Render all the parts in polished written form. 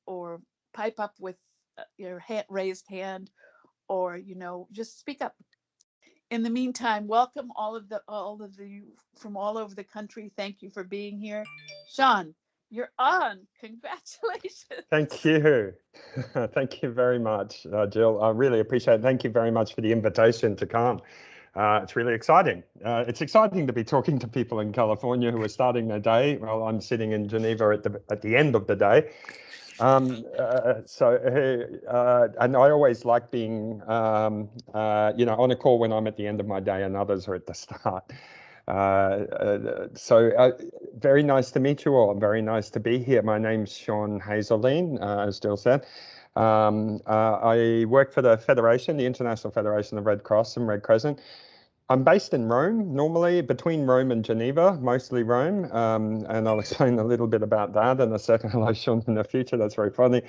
or pipe up with your raised hand, or just speak up. In the meantime, welcome all of you from all over the country. Thank you for being here. Sean, you're on. Congratulations. Thank you. Thank you very much, Jill. I really appreciate it. Thank you very much for the invitation to come. It's really exciting. It's exciting to be talking to people in California who are starting their day while I'm sitting in Geneva at the end of the day. And I always like being, on a call when I'm at the end of my day and others are at the start. Very nice to meet you all. Very nice to be here. My name's Sean Hazeldean, as Jill said. I work for the Federation, the International Federation of Red Cross and Red Crescent. I'm based in Rome, normally between Rome and Geneva, mostly Rome, and I'll explain a little bit about that in a second. Hello, Sean, in the future. That's very funny.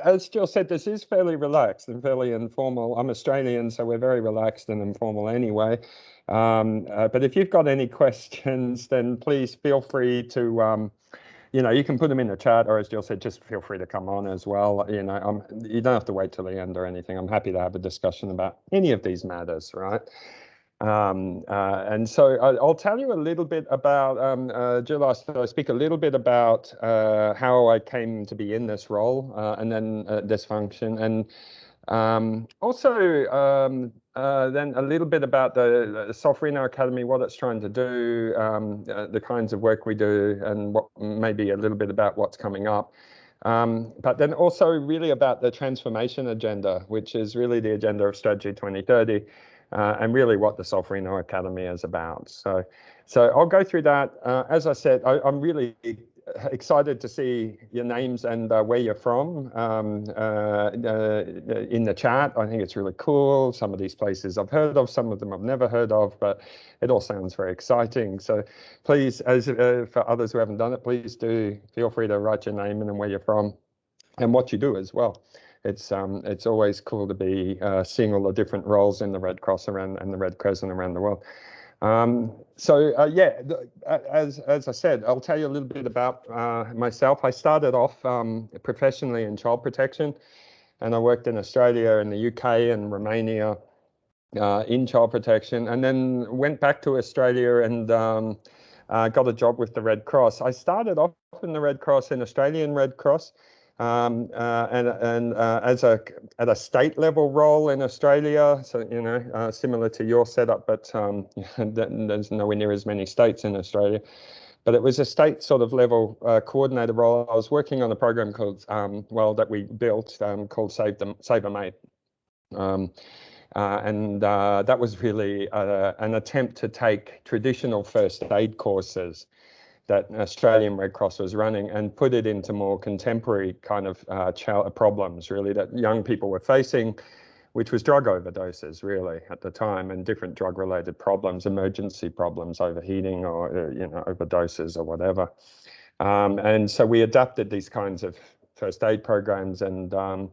As Jill said, this is fairly relaxed and fairly informal. I'm Australian, so we're very relaxed and informal anyway. But if you've got any questions, then please feel free to you can put them in the chat, or as Jill said, just feel free to come on as well. You don't have to wait till the end or anything. I'm happy to have a discussion about any of these matters, right? And so I'll tell you a little bit about, Jill asked I speak a little bit about how I came to be in this role and then this function, and then a little bit about the Solferino Academy, what it's trying to do, the kinds of work we do, and maybe a little bit about what's coming up. But then also really about the transformation agenda, which is really the agenda of Strategy 2030, and really what the Solferino Academy is about. So I'll go through that. As I said, I'm really excited to see your names and where you're from in the chat. I think it's really cool. Some of these places I've heard of, some of them I've never heard of, but it all sounds very exciting. So please, as for others who haven't done it, please do feel free to write your name and where you're from and what you do as well. It's always cool to be seeing all the different roles in the Red Cross and the Red Crescent around the world. As I said, I'll tell you a little bit about myself. I started off professionally in child protection, and I worked in Australia and the UK and Romania in child protection, and then went back to Australia and got a job with the Red Cross. I started off in the Red Cross, in Australian Red Cross, at a state level role in Australia, so similar to your setup, but there's nowhere near as many states in Australia. But it was a state sort of level coordinator role. I was working on a program called that we built called Save a Mate. That was really an attempt to take traditional first aid courses that Australian Red Cross was running and put it into more contemporary kind of problems, really, that young people were facing, which was drug overdoses, really, at the time, and different drug-related problems, emergency problems, overheating or, overdoses or whatever. And so we adapted these kinds of first aid programs and, built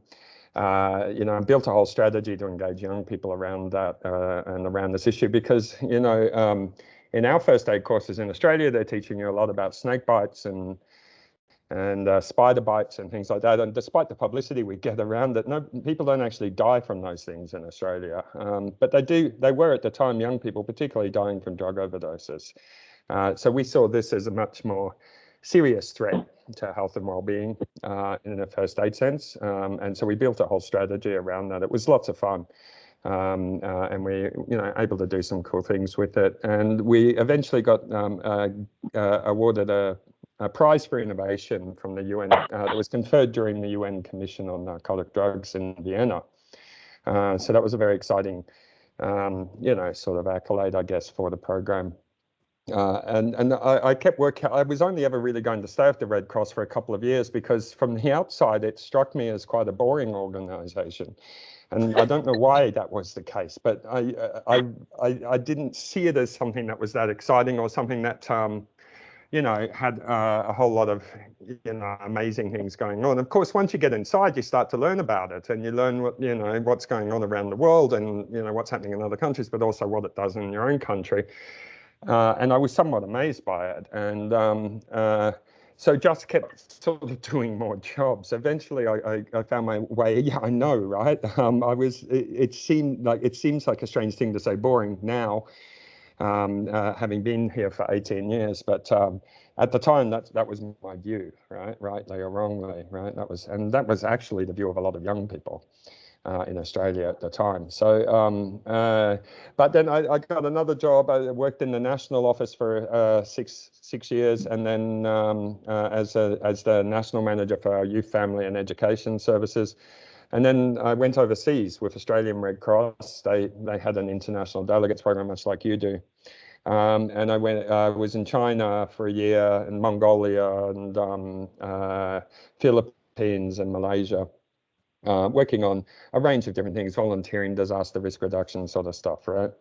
a whole strategy to engage young people around that and around this issue because, in our first aid courses in Australia, they're teaching you a lot about snake bites and spider bites and things like that. And despite the publicity we get around it, people don't actually die from those things in Australia. But they were at the time, young people, particularly dying from drug overdoses. So we saw this as a much more serious threat to health and well-being in a first aid sense. And so we built a whole strategy around that. It was lots of fun. And we, able to do some cool things with it. And we eventually got awarded a prize for innovation from the UN that was conferred during the UN Commission on Narcotic Drugs in Vienna. So that was a very exciting, sort of accolade, I guess, for the program. And I kept working. I was only ever really going to stay at the Red Cross for a couple of years because from the outside, it struck me as quite a boring organization. And I don't know why that was the case, but I didn't see it as something that was that exciting or something that, had a whole lot of, amazing things going on. Of course, once you get inside, you start to learn about it and you learn what, what's going on around the world and, what's happening in other countries, but also what it does in your own country. And I was somewhat amazed by it. And so just kept sort of doing more jobs. Eventually, I found my way. Yeah, I know, right? It seems like a strange thing to say, boring now, having been here for 18 years. But at the time, that was my view, right? Rightly or wrongly, right? That was actually the view of a lot of young people in Australia at the time. So, but then I got another job. I worked in the national office for six years, and then as the national manager for our youth, family, and education services. And then I went overseas with Australian Red Cross. They had an international delegates program, much like you do. And I was in China for a year, and Mongolia, and Philippines, and Malaysia. Working on a range of different things, volunteering, disaster risk reduction sort of stuff, right?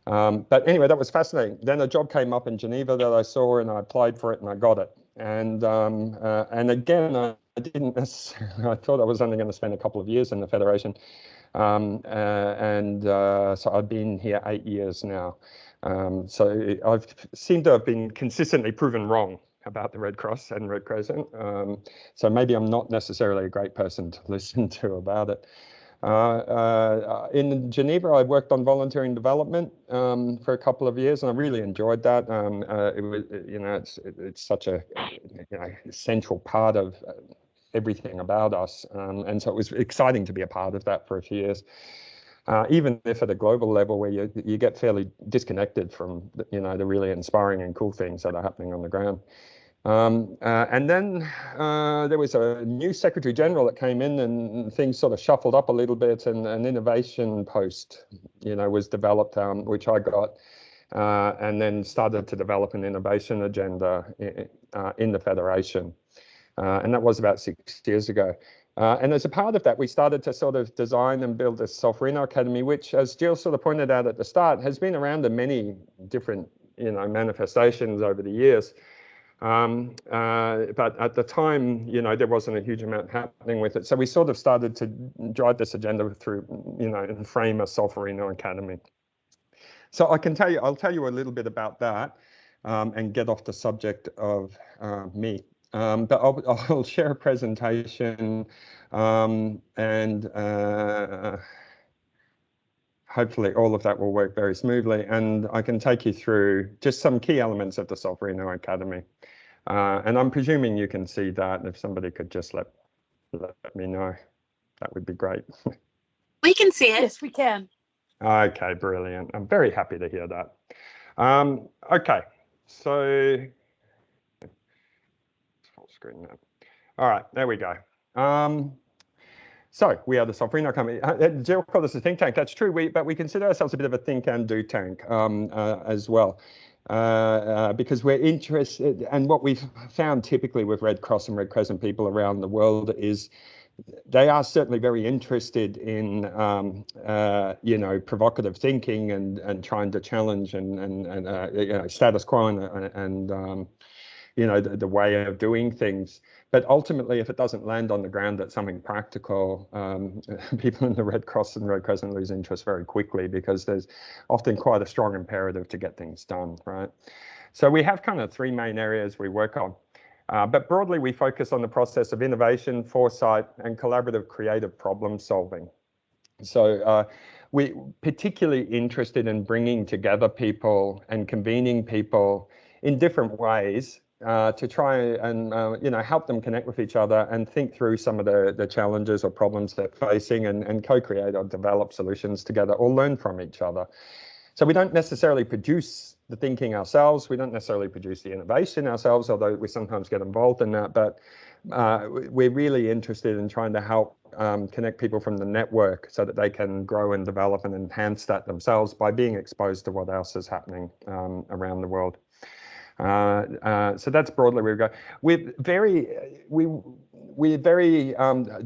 But anyway, that was fascinating. Then a job came up in Geneva that I saw, and I applied for it, and I got it. And again, I didn't necessarily, I thought I was only going to spend a couple of years in the Federation. So I've been here 8 years now. So I've seemed to have been consistently proven wrong about the Red Cross and Red Crescent. So maybe I'm not necessarily a great person to listen to about it. In Geneva, I worked on volunteering development for a couple of years, and I really enjoyed that. It was, it's such a central part of everything about us, and so it was exciting to be a part of that for a few years. Even if at a global level where you get fairly disconnected from the really inspiring and cool things that are happening on the ground. And then there was a new Secretary General that came in, and things sort of shuffled up a little bit, and an innovation post, was developed, which I got, and then started to develop an innovation agenda in the Federation. And that was about 6 years ago. And as a part of that, we started to sort of design and build this Solferino Academy, which, as Jill sort of pointed out at the start, has been around in many different, manifestations over the years. But at the time, there wasn't a huge amount happening with it. So we sort of started to drive this agenda through, and frame a Solferino Academy. So I'll tell you a little bit about that, and get off the subject of me. But I'll share a presentation, and hopefully all of that will work very smoothly, and I can take you through just some key elements of the Solferino Academy. And I'm presuming you can see that, and if somebody could just let me know, that would be great. We can see it. Yes, we can. Okay, brilliant. I'm very happy to hear that. Okay, so full screen now. All right, there we go. So we are the Solferino Company. Jill called us a think tank. That's true, but we consider ourselves a bit of a think and do tank as well. Because we're interested, and what we've found typically with Red Cross and Red Crescent people around the world is they are certainly very interested in provocative thinking and trying to challenge and status quo and the way of doing things. But ultimately, if it doesn't land on the ground at something practical, people in the Red Cross and Red Crescent lose interest very quickly, because there's often quite a strong imperative to get things done, right? So we have kind of three main areas we work on. But broadly, we focus on the process of innovation, foresight, and collaborative creative problem solving. So we're particularly interested in bringing together people and convening people in different ways to try and help them connect with each other and think through some of the challenges or problems they're facing, and co-create or develop solutions together or learn from each other. So we don't necessarily produce the thinking ourselves. We don't necessarily produce the innovation ourselves, although we sometimes get involved in that. But we're really interested in trying to help connect people from the network so that they can grow and develop and enhance that themselves by being exposed to what else is happening around the world. So that's broadly where we go. We're very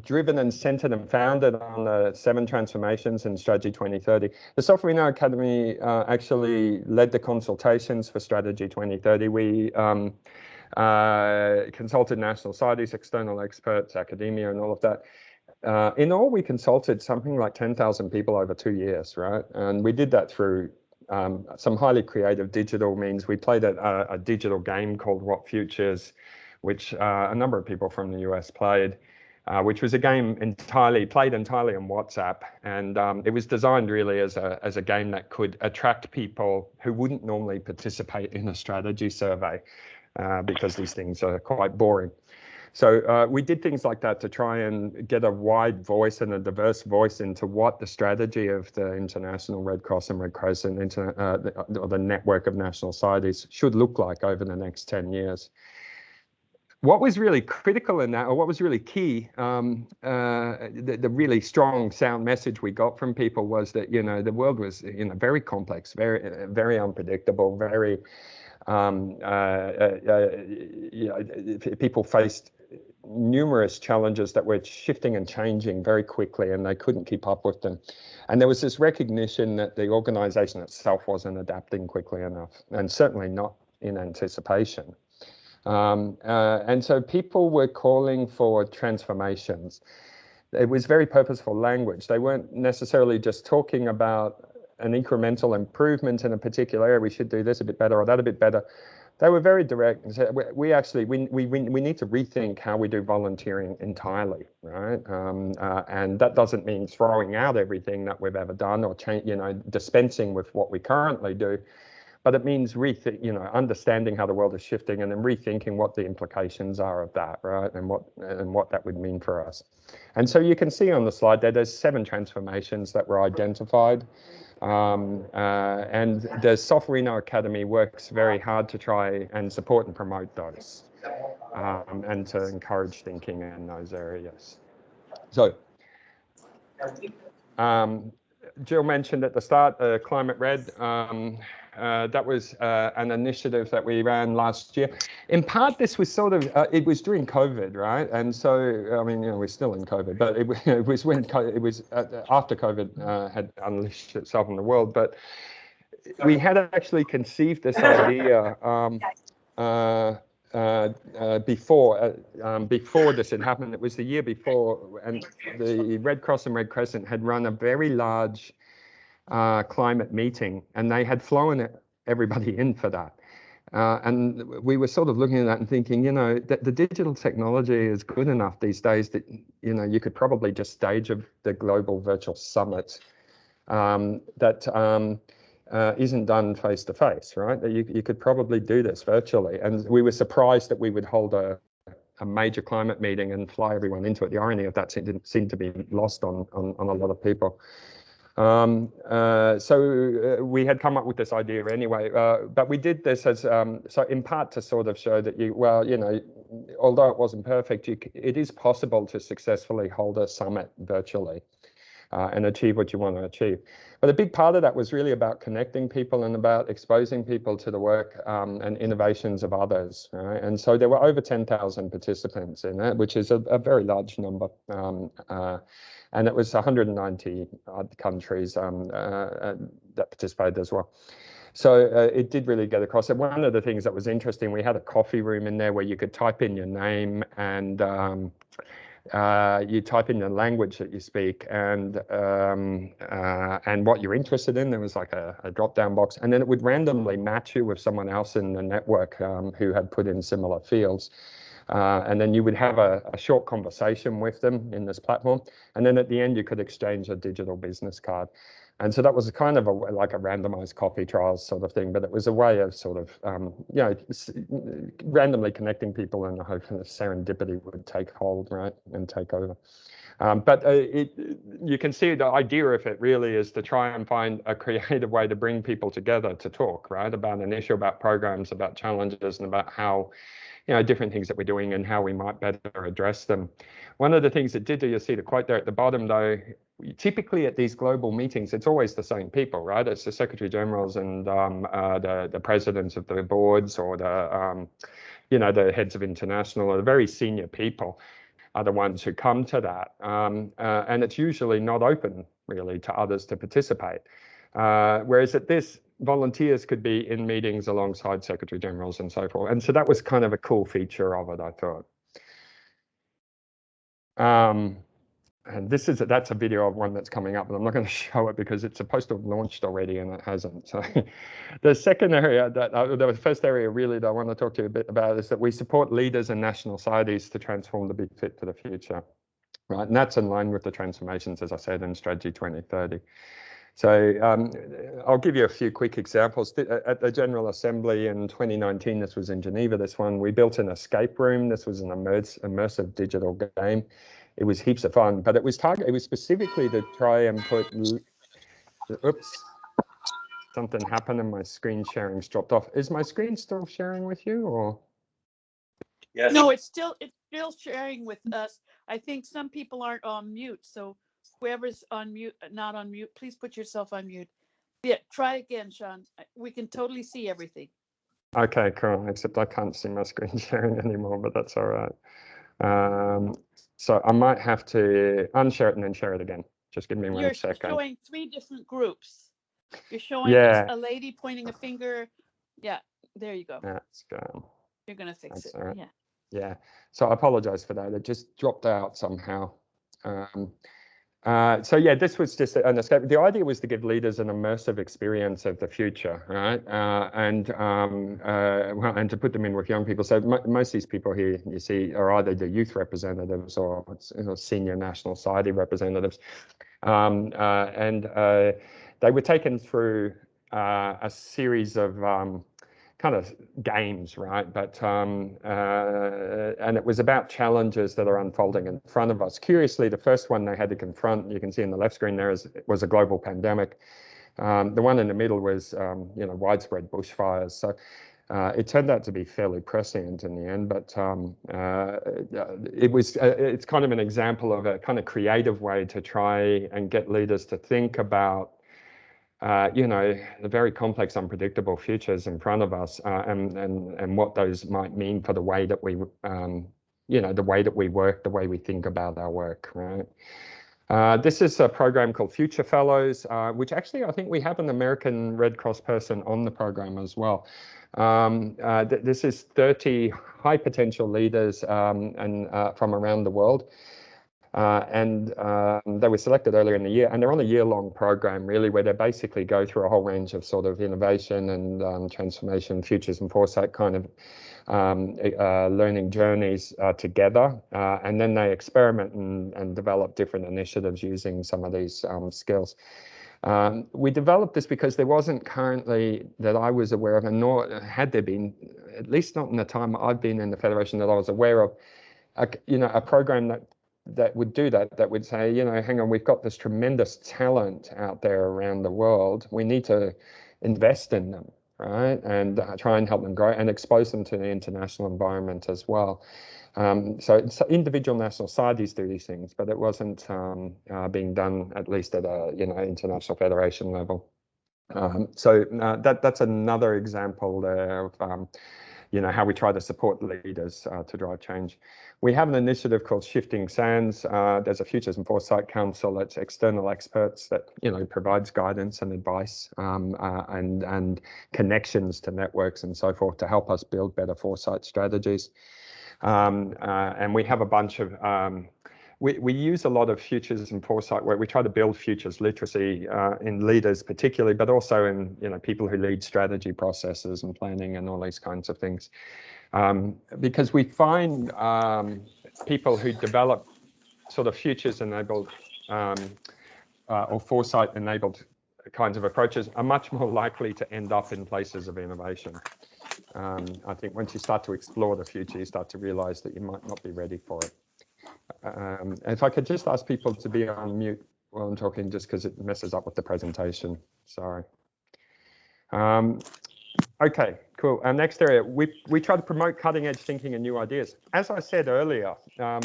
driven and centered and founded on the 7 transformations in Strategy 2030. The Solferino Academy actually led the consultations for Strategy 2030. We consulted national societies, external experts, academia, and all of that. In all, we consulted something like 10,000 people over 2 years, right? And we did that through some highly creative digital means. We played a digital game called What Futures, which a number of people from the US played, which was a game played entirely on WhatsApp, and it was designed really as a game that could attract people who wouldn't normally participate in a strategy survey, because these things are quite boring. So we did things like that to try and get a wide voice and a diverse voice into what the strategy of the International Red Cross and Red Crescent, or the network of national societies, should look like over the next 10 years. What was really critical in that, or what was really key, the really strong sound message we got from people was that, you know, the world was, you know, very complex, very unpredictable, very, you know, people faced numerous challenges that were shifting and changing very quickly, and they couldn't keep up with them. And there was this recognition that the organization itself wasn't adapting quickly enough, and certainly not in anticipation. And so people were calling for transformations. It was very purposeful language. They weren't necessarily just talking about an incremental improvement in a particular area. We should do this a bit better or that a bit better. They were very direct and said, we need to rethink how we do volunteering entirely, right? And that doesn't mean throwing out everything that we've ever done or dispensing with what we currently do, but it means understanding how the world is shifting and then rethinking what the implications are of that, right? And what that would mean for us. And so you can see on the slide there's 7 transformations that were identified. And the Software Academy works very hard to try and support and promote those, and to encourage thinking in those areas. So, Jill mentioned at the start, Climate Red. That was an initiative that we ran last year. In part, this was sort of, it was during COVID, right? And so, I mean, you know, we're still in COVID, but it was when it was after COVID had unleashed itself in the world. But we had actually conceived this idea before this had happened. It was the year before, and the Red Cross and Red Crescent had run a very large climate meeting, and they had flown everybody in for that. And we were sort of looking at that and thinking, you know, that the digital technology is good enough these days that, you know, you could probably just stage the global virtual summit that isn't done face to face, right? That you could probably do this virtually. And we were surprised that we would hold a major climate meeting and fly everyone into it. The irony of that didn't seem to be lost on a lot of people. So we had come up with this idea anyway, but we did this as so in part to sort of show that although it wasn't perfect, it is possible to successfully hold a summit virtually and achieve what you want to achieve. But a big part of that was really about connecting people and about exposing people to the work and innovations of others, right? And so there were over 10,000 participants in it, which is a very large number. And it was 190 countries that participated as well. So it did really get across. And one of the things that was interesting, we had a coffee room in there where you could type in your name and you type in the language that you speak and what you're interested in. There was like a drop-down box, and then it would randomly match you with someone else in the network who had put in similar fields. And then you would have a short conversation with them in this platform. And then at the end, you could exchange a digital business card. And so that was kind of like a randomized coffee trials sort of thing, but it was a way of sort of, randomly connecting people in the hope that serendipity would take hold, right, and take over. But you can see the idea of it really is to try and find a creative way to bring people together to talk, right, about an issue, about programs, about challenges, and about how, different things that we're doing and how we might better address them. One of the things that you see the quote there at the bottom, though, typically at these global meetings, it's always the same people, right? It's the Secretary Generals and the presidents of the boards, or the heads of international, or the very senior people are the ones who come to that. And it's usually not open really to others to participate. Whereas at this, volunteers could be in meetings alongside Secretary Generals and so forth. And so that was kind of a cool feature of it, I thought. and that's a video of one that's coming up, and I'm not going to show it because it's supposed to have launched already and it hasn't. So the second area the first area really that I want to talk to you a bit about is that we support leaders and national societies to transform to be fit for the future, right? And that's in line with the transformations, as I said, in Strategy 2030. So I'll give you a few quick examples. At the General Assembly in 2019, this was in Geneva, this one, we built an escape room. This was an immersive digital game. It was heaps of fun, but it was specifically to try and put, oops, something happened and my screen sharing's dropped off. Is my screen still sharing with you, or? Yes. No, it's still sharing with us. I think some people aren't on mute, so whoever's on mute, not on mute, please put yourself on mute. Yeah, try again, Sean. We can totally see everything. Okay, cool. Except I can't see my screen sharing anymore, but that's all right. So I might have to unshare it and then share it again. Just give me 1 second. You're showing 3 different groups. You're showing a lady pointing a finger. Yeah, there you go. That's good. You're going to fix it. Right. Yeah. Yeah. So I apologize for that. It just dropped out somehow. So yeah, this was just an escape. The idea was to give leaders an immersive experience of the future, right? And to put them in with young people. So most of these people here, you see, are either the youth representatives or senior national society representatives, and they were taken through a series of kind of games, right? But and it was about challenges that are unfolding in front of us. Curiously, the first one they had to confront, you can see in the left screen there, was a global pandemic. The one in the middle was widespread bushfires. So it turned out to be fairly prescient in the end, but it's kind of an example of a kind of creative way to try and get leaders to think about the very complex, unpredictable futures in front of us, and what those might mean for the way that we, the way that we work, the way we think about our work, right? This is a program called Future Fellows, which actually I think we have an American Red Cross person on the program as well. This is 30 high potential leaders and from around the world. And they were selected earlier in the year, and they're on a year-long program, really, where they basically go through a whole range of sort of innovation and transformation, futures and foresight kind of learning journeys together. And then they experiment and develop different initiatives using some of these skills. We developed this because there wasn't currently, that I was aware of, and nor had there been, at least not in the time I've been in the Federation that I was aware of, a program that would do that would say, hang on, we've got this tremendous talent out there around the world. We need to invest in them, right? And try and help them grow and expose them to the international environment as well. So individual national societies do these things, but it wasn't being done, at least at a international federation level. So that's another example there of how we try to support leaders to drive change. We have an initiative called Shifting Sands. There's a Futures and Foresight Council that's external experts that provides guidance and advice and connections to networks and so forth to help us build better foresight strategies. And we have a bunch of we use a lot of futures and foresight where we try to build futures literacy in leaders particularly, but also in people who lead strategy processes and planning and all these kinds of things. Because we find people who develop sort of futures enabled or foresight enabled kinds of approaches are much more likely to end up in places of innovation. I think once you start to explore the future, you start to realize that you might not be ready for it. If I could just ask people to be on mute while I'm talking, just because it messes up with the presentation. Sorry. Okay, cool. Next area, we try to promote cutting edge thinking and new ideas. As I said earlier,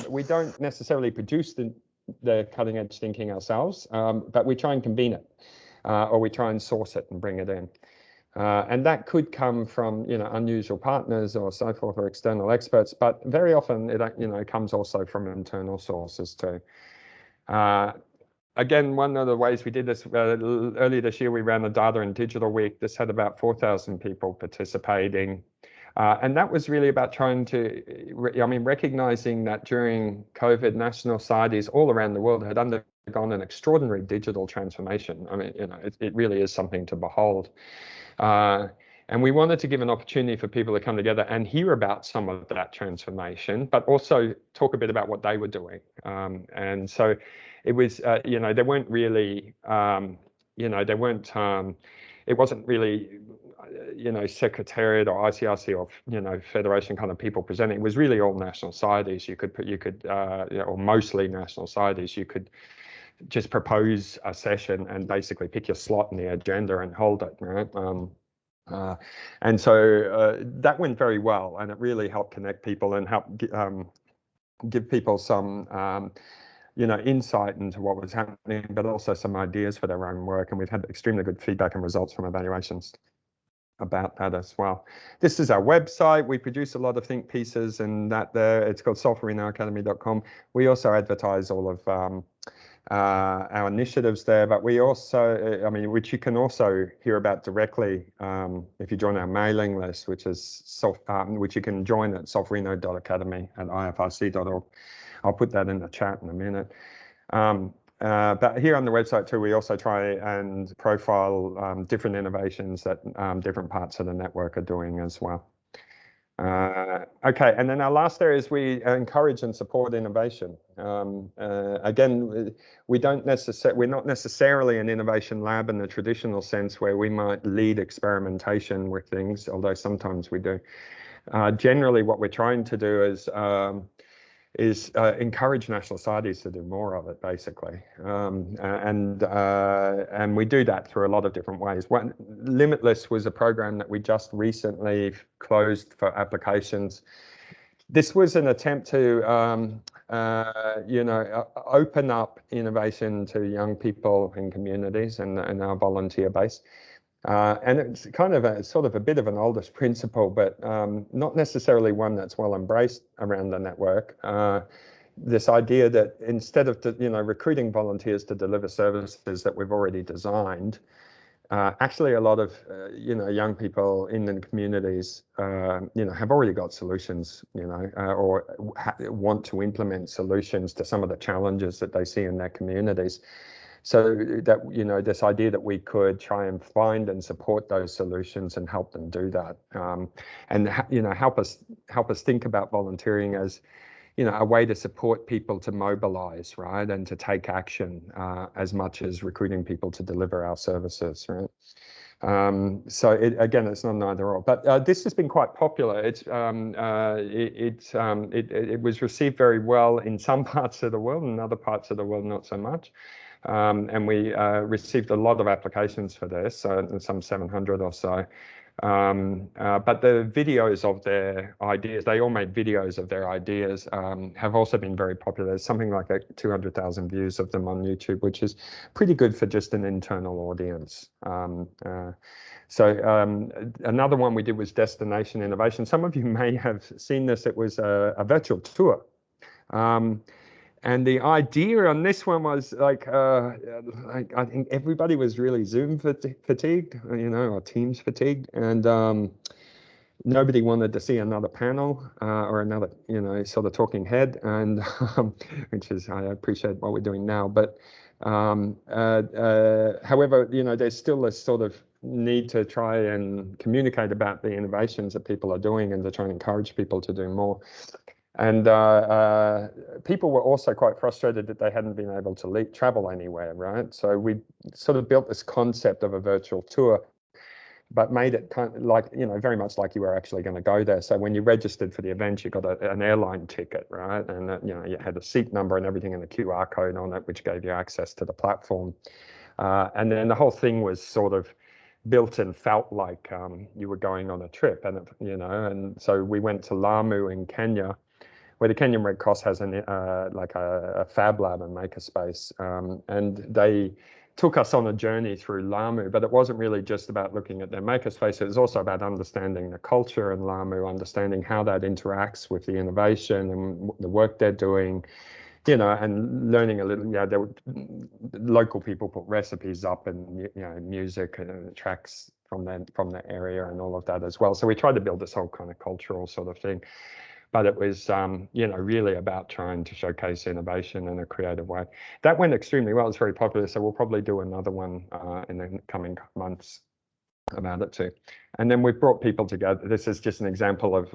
we don't necessarily produce the cutting edge thinking ourselves, but we try and convene it, or we try and source it and bring it in. And that could come from unusual partners or so forth, or external experts, but very often it comes also from internal sources too. Again, one of the ways we did this earlier this year, we ran a Data and Digital Week. This had about 4,000 people participating. And that was really about trying to, recognizing that during COVID, national societies all around the world had undergone an extraordinary digital transformation. I mean, it really is something to behold. And we wanted to give an opportunity for people to come together and hear about some of that transformation, but also talk a bit about what they were doing. And so it was, they weren't really, it wasn't really, Secretariat or ICRC or, Federation kind of people presenting. It was really all national societies. Or mostly national societies. You could just propose a session and basically pick your slot in the agenda and hold it, right? And so that went very well, and it really helped connect people and help give people some, insight into what was happening, but also some ideas for their own work. And we've had extremely good feedback and results from evaluations about that as well. This is our website. We produce a lot of think pieces and that there. It's called softwareinouracademy.com. We also advertise all of our initiatives there, but we also, which you can also hear about directly if you join our mailing list, which is which you can join at softwareino.academy@ifrc.org. I'll put that in the chat in a minute. But here on the website too, we also try and profile different innovations that different parts of the network are doing as well. Okay, and then our last area is we encourage and support innovation. Again, we're not necessarily an innovation lab in the traditional sense where we might lead experimentation with things, although sometimes we do. Generally, what we're trying to do is encourage national societies to do more of it, basically, and we do that through a lot of different ways. Limitless was a program that we just recently closed for applications. This was an attempt to, open up innovation to young people in communities and our volunteer base. And it's kind of a bit of an oldest principle, but not necessarily one that's well embraced around the network. This idea that instead of recruiting volunteers to deliver services that we've already designed, actually a lot of young people in the communities have already got solutions, or want to implement solutions to some of the challenges that they see in their communities. So that, this idea that we could try and find and support those solutions and help them do that, and help us think about volunteering as, a way to support people to mobilize, right, and to take action as much as recruiting people to deliver our services, right. So again, it's not an either or, but this has been quite popular. It was received very well in some parts of the world, and in other parts of the world not so much. And we received a lot of applications for this, some 700 or so. But the videos of their ideas, they all made videos of their ideas, have also been very popular. There's something like 200,000 views of them on YouTube, which is pretty good for just an internal audience. So another one we did was Destination Innovation. Some of you may have seen this. It was a virtual tour. And the idea on this one was I think everybody was really Zoom fatigued, or Teams fatigued, and nobody wanted to see another panel or another, sort of talking head, and which is, I appreciate what we're doing now. But however, there's still a sort of need to try and communicate about the innovations that people are doing and to try and encourage people to do more. And people were also quite frustrated that they hadn't been able to travel anywhere, right? So we sort of built this concept of a virtual tour, but made it kind of like, very much like you were actually going to go there. So when you registered for the event, you got an airline ticket, right? And, you had a seat number and everything and a QR code on it, which gave you access to the platform. And then the whole thing was sort of built and felt like you were going on a trip, and, and so we went to Lamu in Kenya, where the Kenyan Red Cross has a fab lab and makerspace, and they took us on a journey through Lamu. But it wasn't really just about looking at their makerspace. It was also about understanding the culture in Lamu, understanding how that interacts with the innovation and the work they're doing, and learning a little. There were local people put recipes up and music and tracks from the area and all of that as well. So we tried to build this whole kind of cultural sort of thing, but it was really about trying to showcase innovation in a creative way. That went extremely well. It's very popular, so we'll probably do another one in the coming months about it too. And then we've brought people together. This is just an example of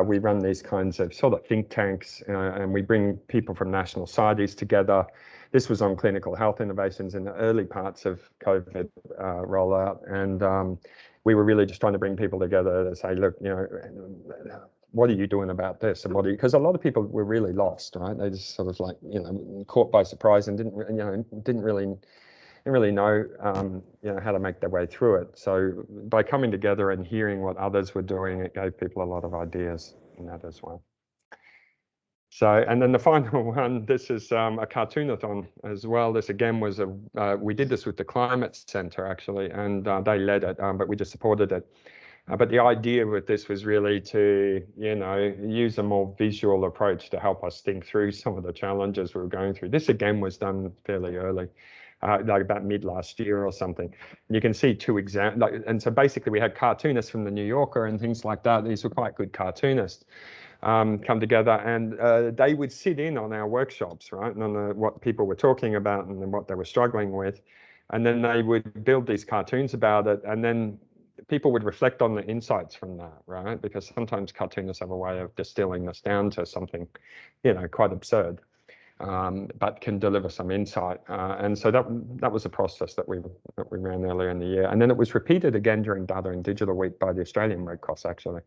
we run these kinds of sort of think tanks, and we bring people from national societies together. This was on clinical health innovations in the early parts of COVID rollout, and we were really just trying to bring people together to say, look, what are you doing about this, and because a lot of people were really lost, right? They just sort of like caught by surprise and didn't really know how to make their way through it. So by coming together and hearing what others were doing, it gave people a lot of ideas in that as well. So, and then the final one, this is a cartoonathon as well. This again was we did this with the Climate Centre actually, and they led it, but we just supported it. But the idea with this was really to, use a more visual approach to help us think through some of the challenges we were going through. This again was done fairly early. Like about mid last year or something. And you can see two examples. And so basically we had cartoonists from the New Yorker and things like that. These were quite good cartoonists come together, and they would sit in on our workshops, right? And on what people were talking about and what they were struggling with. And then they would build these cartoons about it. And then people would reflect on the insights from that, right? Because sometimes cartoonists have a way of distilling this down to something, quite absurd. But can deliver some insight, and so that was a process that we ran earlier in the year, and then it was repeated again during Data and Digital Week by the Australian Red Cross. Actually,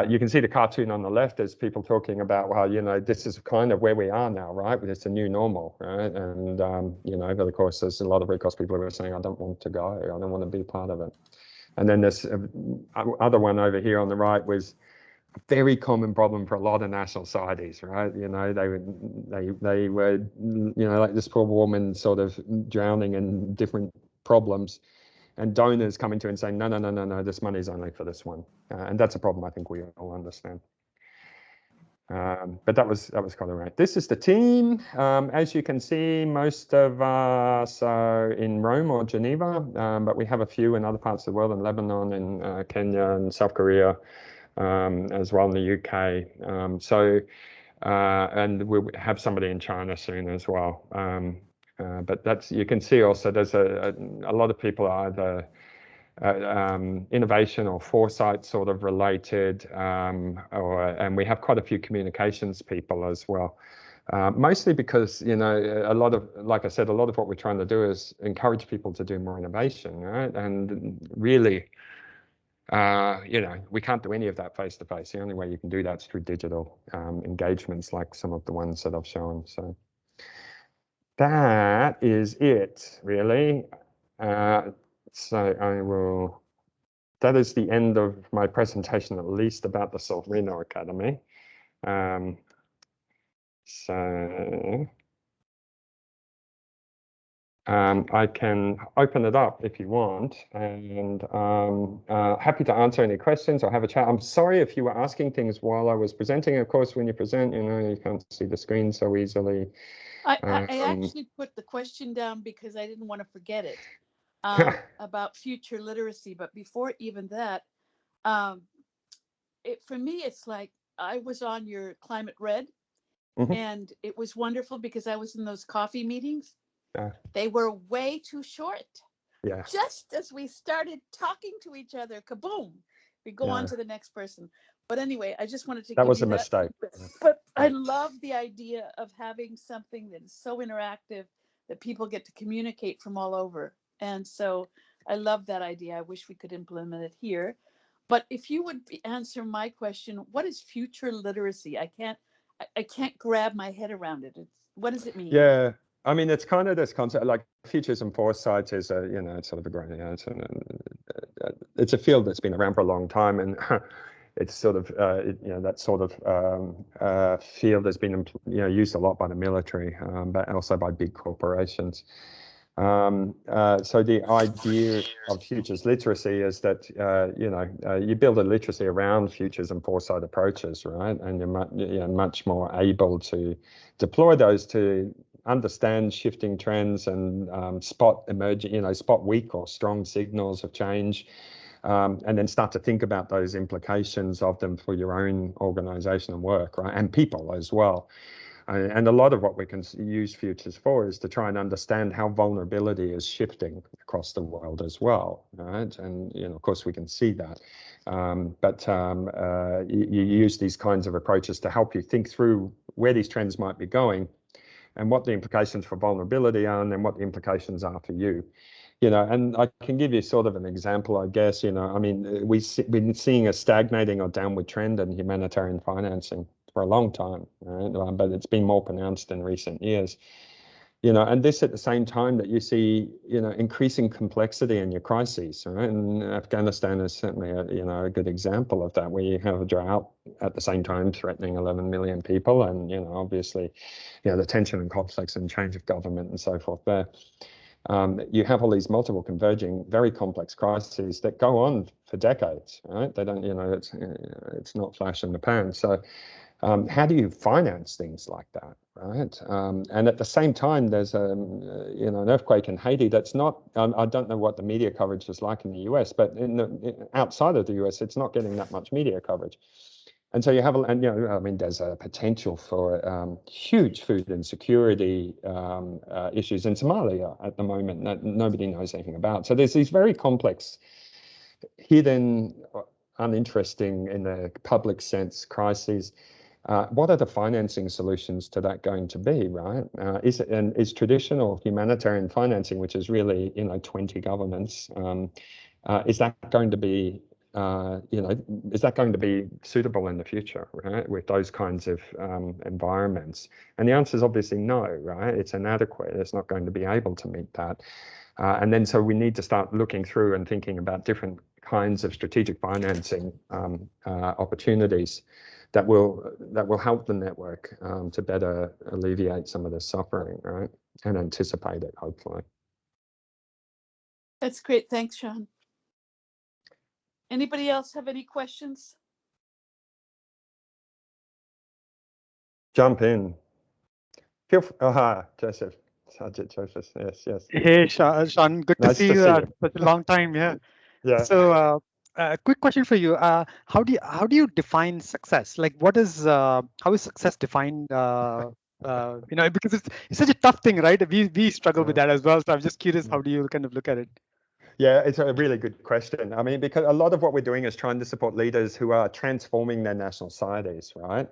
you can see the cartoon on the left as people talking about, well, this is kind of where we are now, right? It's a new normal, right? And but of course, there's a lot of Red Cross people who are saying, I don't want to go, I don't want to be part of it. And then this other one over here on the right was a very common problem for a lot of national societies, right? They were, like this poor woman sort of drowning in different problems, and donors coming to and saying, no, this money is only for this one, and that's a problem I think we all understand. But that was kind of right. This is the team. As you can see, most of us are in Rome or Geneva, but we have a few in other parts of the world, in Lebanon, in Kenya, and South Korea. As well in the UK, and we'll have somebody in China soon as well. But you can see also there's a lot of people are either innovation or foresight sort of related, and we have quite a few communications people as well. Mostly because a lot of, like I said, a lot of what we're trying to do is encourage people to do more innovation, right? And really, we can't do any of that face to face. The only way you can do that is through digital engagements, like some of the ones that I've shown. So that is it, really. So that is the end of my presentation, at least about the Solvino Academy. I can open it up if you want, and happy to answer any questions or have a chat. I'm sorry if you were asking things while I was presenting. Of course, when you present, you can't see the screen so easily. I actually put the question down because I didn't want to forget it about future literacy. But before even that, for me, it's like I was on your Climate Red, and it was wonderful because I was in those coffee meetings. They were way too short. Yeah. Just as we started talking to each other, kaboom, we go on to the next person. But anyway, I just wanted to that was a mistake. But I love the idea of having something that is so interactive that people get to communicate from all over. And so I love that idea. I wish we could implement it here. But if you would answer my question, what is future literacy? I can't grab my head around it. What does it mean? Yeah. I mean, it's kind of this concept, like futures and foresight is it's sort of a great, it's a field that's been around for a long time, and it's sort of, that sort of field has been, used a lot by the military, but also by big corporations. So the idea of futures literacy is that, you build a literacy around futures and foresight approaches, right? And you're much more able to deploy those to understand shifting trends and spot emerging, spot weak or strong signals of change, and then start to think about those implications of them for your own organization and work, right? And people as well. And a lot of what we can use futures for is to try and understand how vulnerability is shifting across the world as well, right? And, of course, we can see that. You use these kinds of approaches to help you think through where these trends might be going and what the implications for vulnerability are, and then what the implications are for you. And I can give you sort of an example, I guess. I mean, we've been seeing a stagnating or downward trend in humanitarian financing for a long time, right? But it's been more pronounced in recent years. And this at the same time that you see, increasing complexity in your crises, right? And Afghanistan is certainly a good example of that, where you have a drought at the same time threatening 11 million people, and obviously, the tension and conflicts and change of government and so forth there. You have all these multiple converging, very complex crises that go on for decades, right? They don't, it's not flash in the pan. So how do you finance things like that, right? And at the same time, there's an earthquake in Haiti that's not, I don't know what the media coverage is like in the US, but outside of the US, it's not getting that much media coverage. And so you have, there's a potential for huge food insecurity issues in Somalia at the moment that nobody knows anything about. So there's these very complex, hidden, uninteresting in the public sense crises. What are the financing solutions to that going to be, right? Is traditional humanitarian financing, which is really 20 governments, is that going to be is that going to be suitable in the future, right, with those kinds of environments? And the answer is obviously no, right? It's inadequate. It's not going to be able to meet that. And then so we need to start looking through and thinking about different kinds of strategic financing opportunities that will help the network to better alleviate some of the suffering, right, and anticipate it, hopefully. That's great. Thanks, Sean. Anybody else have any questions? Jump in. Joseph. Sajid Joseph. Yes. Hey, Sean, good to see you after such a long time. Yeah. Yeah. So, quick question for you. How do you define success? Like, how is success defined? Because it's such a tough thing, right? We struggle with that as well. So I'm just curious, how do you kind of look at it? Yeah, it's a really good question. I mean, because a lot of what we're doing is trying to support leaders who are transforming their national societies, right?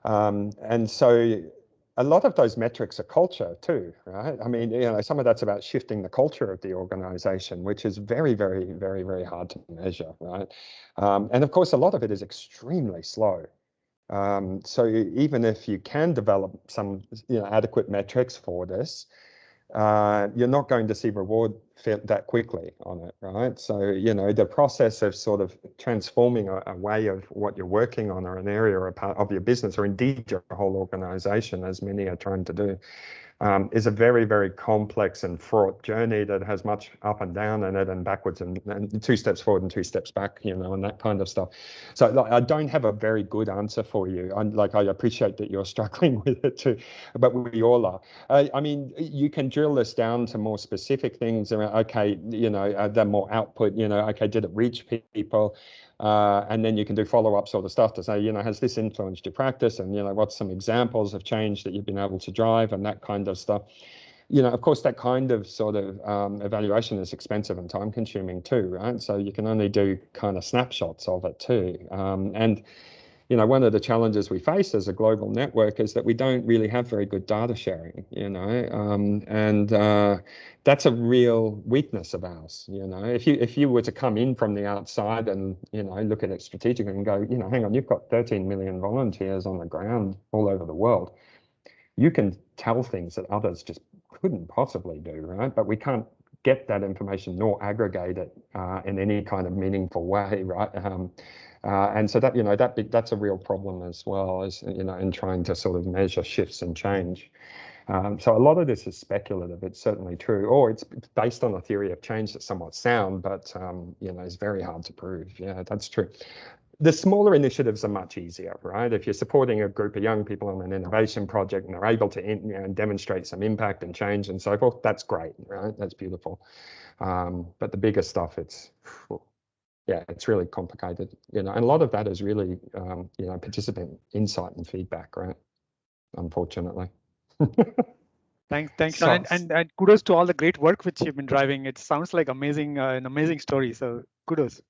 And so a lot of those metrics are culture too, right? I mean, some of that's about shifting the culture of the organization, which is very, very, very, very hard to measure, right? And of course, a lot of it is extremely slow. So even if you can develop some adequate metrics for this, you're not going to see reward that quickly on it, right? So, the process of sort of transforming a way of what you're working on or an area or a part of your business, or indeed your whole organization, as many are trying to do, is a very, very complex and fraught journey that has much up and down in it, and backwards and 2 steps forward and 2 steps back, and that kind of stuff. So I don't have a very good answer for you. I appreciate that you're struggling with it too, but we all are. I mean, you can drill this down to more specific things around, okay, the more output, okay, did it reach people? And then you can do follow-up sort of stuff to say, has this influenced your practice? And, what's some examples of change that you've been able to drive, and that kind of stuff. Of course, that kind of sort of evaluation is expensive and time consuming too, right? So you can only do kind of snapshots of it too. And one of the challenges we face as a global network is that we don't really have very good data sharing, and that's a real weakness of ours. If you were to come in from the outside and look at it strategically and go, hang on, you've got 13 million volunteers on the ground all over the world. You can tell things that others just couldn't possibly do, right? But we can't get that information nor aggregate it in any kind of meaningful way, right? And so that that's a real problem as well, as in trying to sort of measure shifts and change. So a lot of this is speculative. It's certainly true, or it's based on a theory of change that's somewhat sound, but is very hard to prove. Yeah, that's true. the smaller initiatives are much easier, right? If you're supporting a group of young people on an innovation project and they're able to demonstrate some impact and change and so forth, that's great, right? That's beautiful. But the bigger stuff, it's really complicated, and a lot of that is really, participant insight and feedback, right? Unfortunately. Thanks, Sean, and kudos to all the great work which you've been driving. It sounds like an amazing story. So kudos.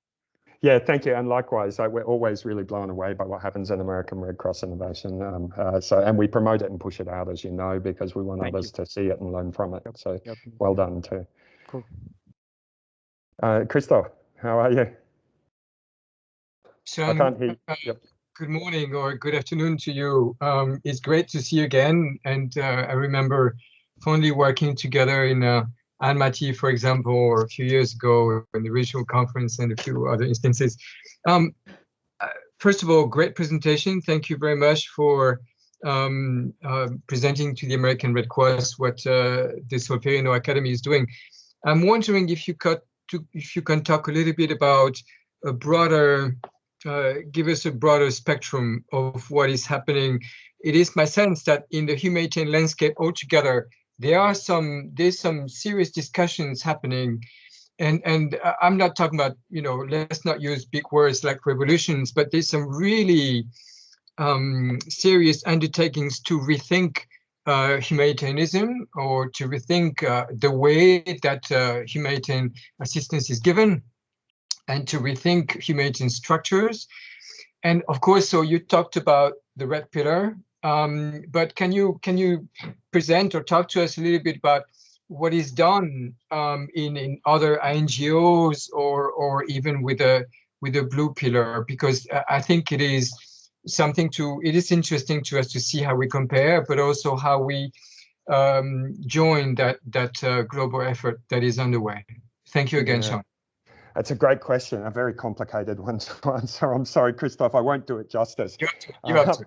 Yeah, thank you, and likewise. We're always really blown away by what happens in American Red Cross Innovation. And we promote it and push it out, as you know, because we want others to see it and learn from it. So well done too. Cool. Christoph, how are you? Sean, I can't hear you. Good morning or good afternoon to you. It's great to see you again. And I remember fondly working together in Almaty, for example, or a few years ago in the regional conference and a few other instances. First of all, great presentation. Thank you very much for presenting to the American Red Cross what the Solferino Academy is doing. I'm wondering if you can talk a little bit about a broader, give us a broader spectrum of what is happening. It is my sense that in the humanitarian landscape altogether, there's some serious discussions happening, and I'm not talking about, let's not use big words like revolutions, but there's some really serious undertakings to rethink humanitarianism, or to rethink the way that humanitarian assistance is given, and to rethink humanitarian structures. And of course, so you talked about the red pillar, but can you present or talk to us a little bit about what is done in other NGOs, or even with a blue pillar? Because I think it is interesting to us to see how we compare, but also how we join that global effort that is underway. Thank you again, Sean. That's a great question, a very complicated one to answer. I'm sorry, Christoph, I won't do it justice. You have to.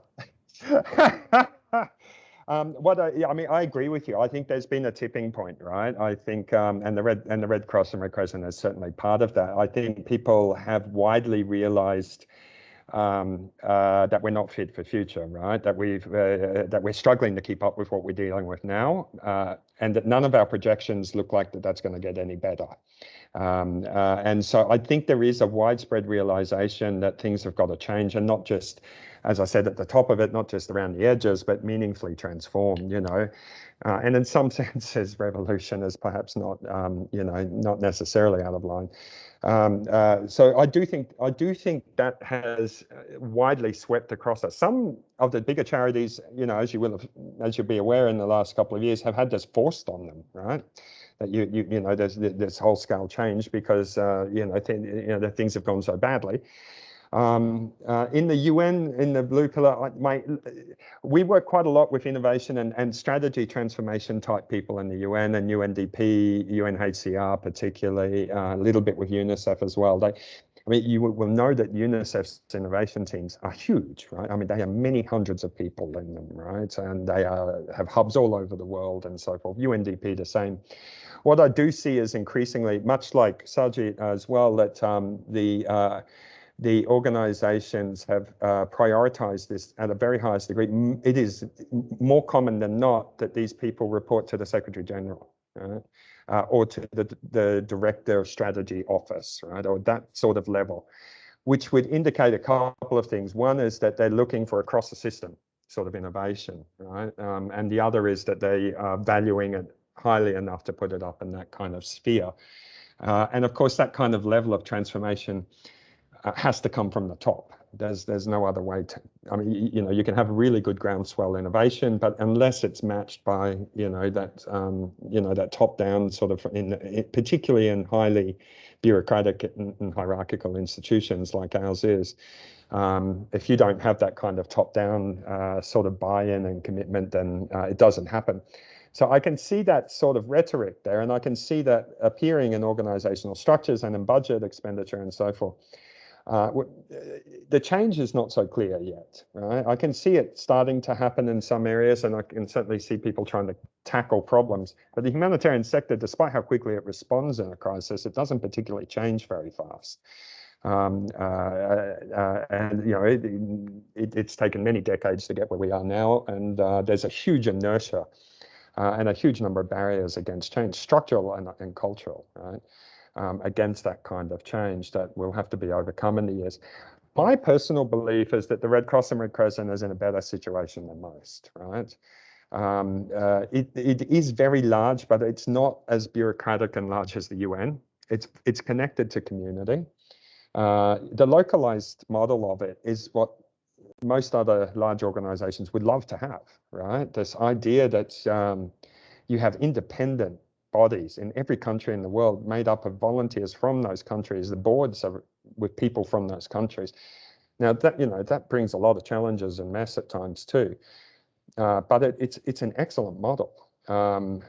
I agree with you. I think there's been a tipping point, right? I think, and the Red Cross and Red Crescent is certainly part of that. I think people have widely realised that we're not fit for future, right? That we're struggling to keep up with what we're dealing with now, and that none of our projections look like that's going to get any better. And so I think there is a widespread realization that things have got to change, and not just, as I said at the top of it, not just around the edges, but meaningfully transformed, and in some senses, revolution is perhaps not, not necessarily out of line. So I do think that has widely swept across us. Some of the bigger charities, as you'll be aware, in the last couple of years, have had this forced on them, right? That there's this whole scale change because the things have gone so badly. In the UN, in the blue pillar, we work quite a lot with innovation and strategy transformation type people in the UN and UNDP, UNHCR particularly, a little bit with UNICEF as well. You will know that UNICEF's innovation teams are huge, right? I mean, they have many hundreds of people in them, right? And they have hubs all over the world and so forth. UNDP, the same. What I do see is increasingly, much like Sajid as well, that the organizations have prioritized this at a very highest degree. It is more common than not that these people report to the Secretary General, right? Or to the Director of Strategy Office, right? Or that sort of level, which would indicate a couple of things. One is that they're looking for across the system sort of innovation, right? And the other is that they are valuing it highly enough to put it up in that kind of sphere. And of course, that kind of level of transformation has to come from the top. There's no other way to. I mean, you can have really good groundswell innovation, but unless it's matched by that top-down sort of, particularly in highly bureaucratic and hierarchical institutions like ours is, if you don't have that kind of top-down sort of buy-in and commitment, then it doesn't happen. So I can see that sort of rhetoric there, and I can see that appearing in organizational structures and in budget expenditure and so forth. The change is not so clear yet, right? I can see it starting to happen in some areas, and I can certainly see people trying to tackle problems. But the humanitarian sector, despite how quickly it responds in a crisis, it doesn't particularly change very fast. And you know, it's taken many decades to get where we are now, and there's a huge inertia and a huge number of barriers against change, structural and cultural, right? Against that kind of change that will have to be overcome in the years. My personal belief is that the Red Cross and Red Crescent is in a better situation than most, right? It is very large, but it's not as bureaucratic and large as the UN. It's connected to community. The localized model of it is what most other large organizations would love to have, right? This idea that you have independent bodies in every country in the world made up of volunteers from those countries. The boards are with people from those countries. Now that, you know, that brings a lot of challenges and mess at times too. But it's an excellent model, and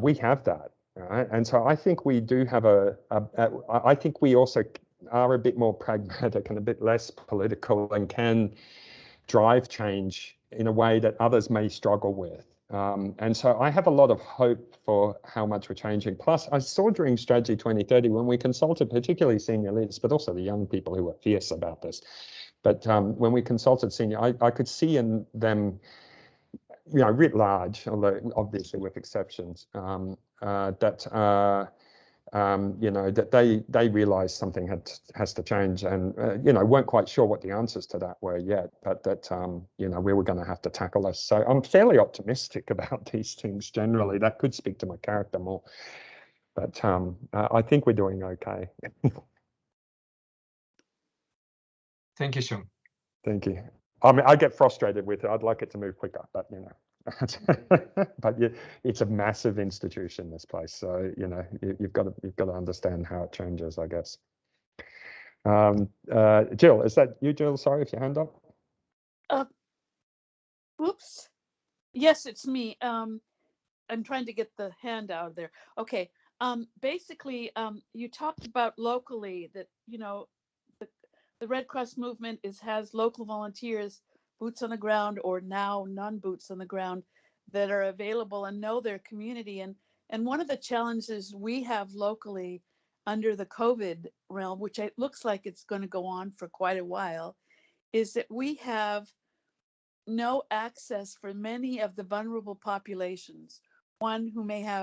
we have that, right? And so I think we do have I think we also are a bit more pragmatic and a bit less political and can drive change in a way that others may struggle with. And so I have a lot of hope for how much we're changing. Plus, I saw during Strategy 2030, when we consulted particularly senior leaders, but also the young people who were fierce about this, but when we consulted senior, I could see in them, you know, writ large, although obviously with exceptions, that you know, that they realised something has to change, and you know, weren't quite sure what the answers to that were yet, but that you know, we were going to have to tackle this. So I'm fairly optimistic about these things generally. That could speak to my character more, but I think we're doing okay. Thank you, Sean. Thank you. I mean, I get frustrated with it. I'd like it to move quicker, but you know, but yeah, it's a massive institution, this place. So you know, you've got to understand how it changes, I guess. Jill, is that you, Jill? Sorry if your hand up. Whoops. Yes, it's me. I'm trying to get the hand out of there. Okay. Basically, you talked about locally that, you know, the Red Cross movement has local volunteers, boots on the ground, or now non-boots on the ground, that are available and know their community. And one of the challenges we have locally under the COVID realm, which it looks like it's going to go on for quite a while, is that we have no access for many of the vulnerable populations. One who may have